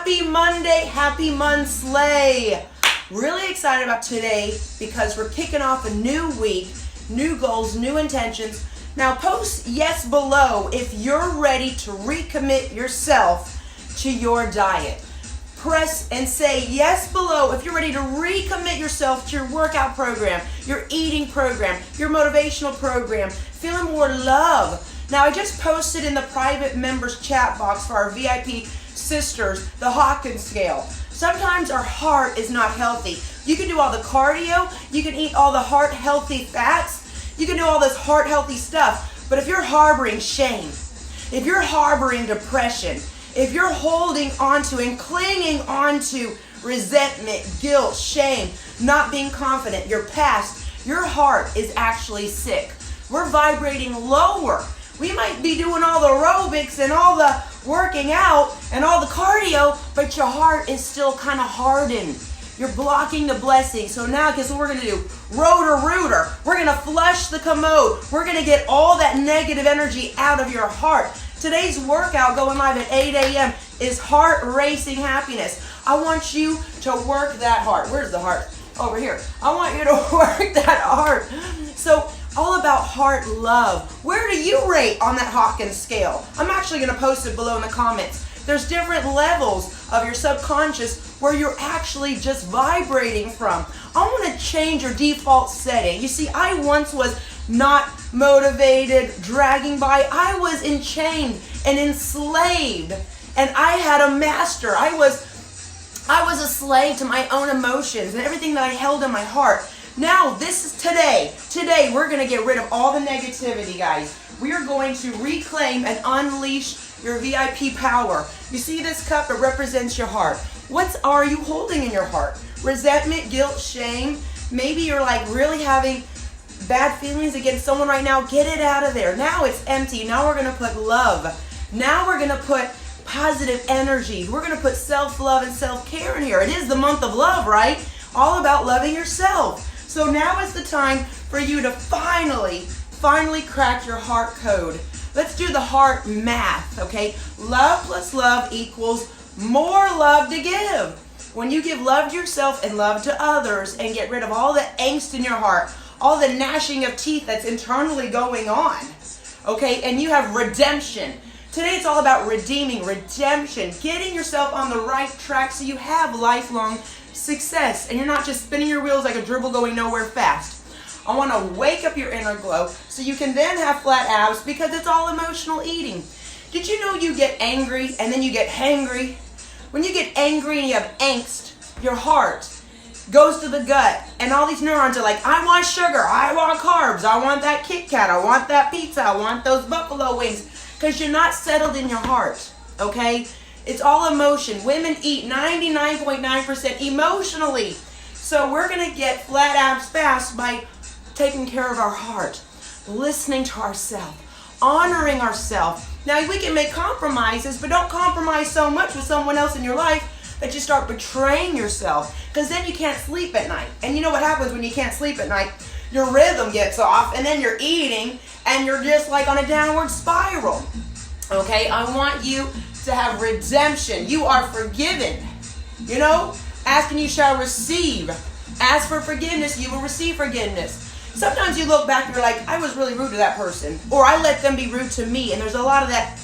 Happy Monday, happy Monslay. Really excited about today because we're kicking off a new week, new goals, new intentions. Now post yes below if you're ready to recommit yourself to your diet. Press and say yes below if you're ready to recommit yourself to your workout program, your eating program, your motivational program, feeling more love. Now I just posted in the private members chat box for our VIP sisters, the Hawkins scale. Sometimes our heart is not healthy. You can do all the cardio, you can eat all the heart healthy fats, you can do all this heart healthy stuff, but if you're harboring shame, if you're harboring depression, if you're holding onto and clinging onto resentment, guilt, shame, not being confident, your past, your heart is actually sick. We're vibrating lower. We might be doing all the aerobics and all the working out and all the cardio, but your heart is still kind of hardened. You're blocking the blessing. So now guess what we're going to do? Rotor. We're going to flush the commode. We're going to get all that negative energy out of your heart. Today's workout going live at 8 a.m. is heart racing happiness. I want you to work that heart. Where's the heart? Over here. I want you to work that heart. So all about heart love. Where do you rate on that Hawkins scale? I'm actually going to post it below in the comments. There's different levels of your subconscious where you're actually just vibrating from. I want to change your default setting. You see, I once was not motivated, dragging by. I was enchained and enslaved, and I had a master. I was a slave to my own emotions and everything that I held in my heart. Now, this is today. Today, we're going to get rid of all the negativity, guys. We are going to reclaim and unleash your VIP power. You see this cup? It represents your heart. What are you holding in your heart? Resentment, guilt, shame. Maybe you're like really having bad feelings against someone right now. Get it out of there. Now it's empty. Now we're going to put love. Now we're going to put positive energy. We're going to put self-love and self-care in here. It is the month of love, right? All about loving yourself. So now is the time for you to finally crack your heart code. Let's do the heart math, okay? Love plus love equals more love to give. When you give love to yourself and love to others and get rid of all the angst in your heart, all the gnashing of teeth that's internally going on, okay? And you have redemption. Today it's all about redeeming, redemption, getting yourself on the right track so you have lifelong success and you're not just spinning your wheels like a dribble going nowhere fast. I want to wake up your inner glow so you can then have flat abs because it's all emotional eating. Did you know you get angry and then you get hangry? When you get angry and you have angst, your heart goes to the gut and all these neurons are like, I want sugar, I want carbs, I want that Kit Kat, I want that pizza, I want those buffalo wings, because you're not settled in your heart, okay? It's all emotion. Women eat 99.9% emotionally. So we're going to get flat abs fast by taking care of our heart, listening to ourselves, honoring ourselves. Now we can make compromises, but don't compromise so much with someone else in your life that you start betraying yourself, because then you can't sleep at night. And you know what happens when you can't sleep at night? Your rhythm gets off and then you're eating and you're just like on a downward spiral. Okay, I want you to have redemption. You are forgiven. You know, ask and you shall receive. Ask for forgiveness, you will receive forgiveness. Sometimes you look back and you're like, I was really rude to that person, or I let them be rude to me, and there's a lot of that,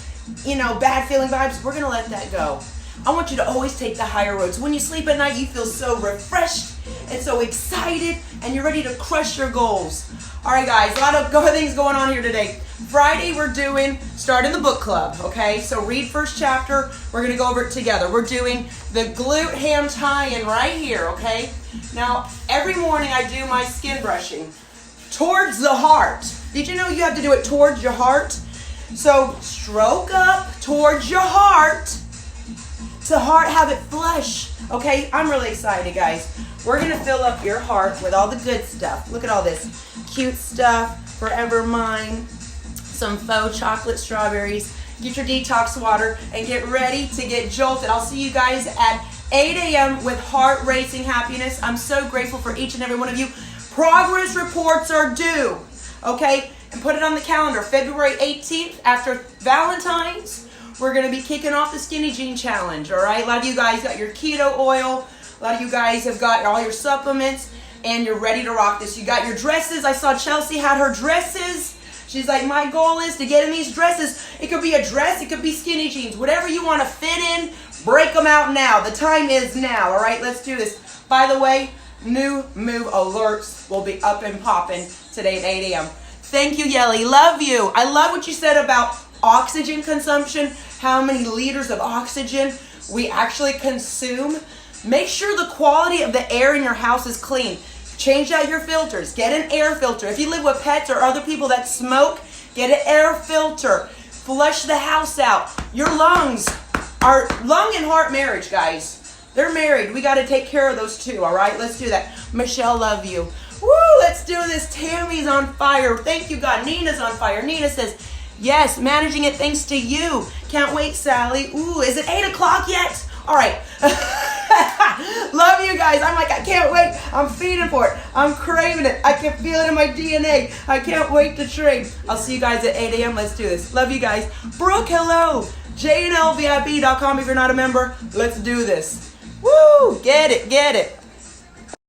bad feeling vibes. We're going to let that go. I want you to always take the higher road. So when you sleep at night, you feel so refreshed and so excited, and you're ready to crush your goals. All right, guys, a lot of things going on here today. Friday, we're doing starting the book club, okay? So read first chapter. We're going to go over it together. We're doing the glute ham tie-in right here, okay? Now, every morning I do my skin brushing towards the heart. Did you know you have to do it towards your heart? So stroke up towards your heart to have it flush, okay? I'm really excited, guys. We're going to fill up your heart with all the good stuff. Look at all this cute stuff, Forever Mine, some faux chocolate strawberries. Get your detox water and get ready to get jolted. I'll see you guys at 8 a.m. with heart racing happiness. I'm so grateful for each and every one of you. Progress reports are due, okay? And put it on the calendar. February 18th after Valentine's, we're going to be kicking off the Skinny Jean Challenge, all right? A lot of you guys got your keto oil. A lot of you guys have got all your supplements, and you're ready to rock this. You got your dresses. I saw Chelsea had her dresses. She's like, my goal is to get in these dresses. It could be a dress. It could be skinny jeans. Whatever you want to fit in, break them out now. The time is now, all right? Let's do this. By the way, new move alerts will be up and popping today at 8 a.m. Thank you, Yelly. Love you. I love what you said about oxygen consumption, how many liters of oxygen we actually consume. Make sure the quality of the air in your house is clean. Change out your filters. Get an air filter. If you live with pets or other people that smoke, get an air filter. Flush the house out. Your lungs are lung and heart marriage, guys. They're married. We got to take care of those too, all right? Let's do that. Michelle, love you. Woo, let's do this. Tammy's on fire. Thank you, God. Nina's on fire. Nina says, yes, managing it thanks to you. Can't wait, Sally. Ooh, is it 8 o'clock yet? All right. Love you guys. I'm like, I can't wait. I'm feeding for it. I'm craving it. I can feel it in my DNA. I can't wait to train. I'll see you guys at 8 a.m. Let's do this. Love you guys. Brooke, hello. JNLVIP.com if you're not a member. Let's do this. Woo! Get it, get it.